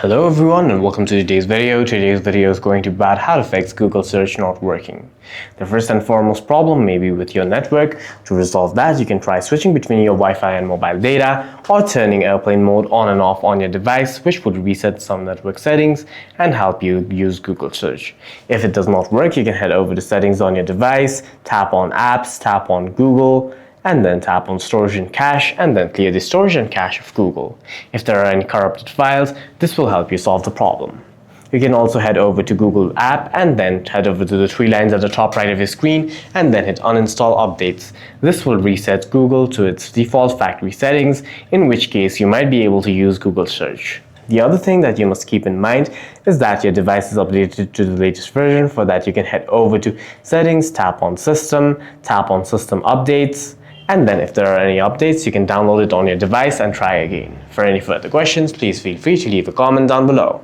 Hello everyone and welcome to today's video. Today's video is going to be about how to fix Google search not working. The first and foremost problem may be with your network. To resolve that, you can try switching between your Wi-Fi and mobile data or turning airplane mode on and off on your device, which would reset some network settings and help you use Google search. If it does not work, you can head over to settings on your device, tap on apps, tap on Google, and then tap on storage and cache, and then clear the storage and cache of Google. If there are any corrupted files, this will help you solve the problem. You can also head over to Google app and then head over to the three lines at the top right of your screen and then hit uninstall updates. This will reset Google to its default factory settings, in which case you might be able to use Google search. The other thing that you must keep in mind is that your device is updated to the latest version. For that, you can head over to settings, tap on system updates, and then if there are any updates, you can download it on your device and try again. For any further questions, please feel free to leave a comment down below.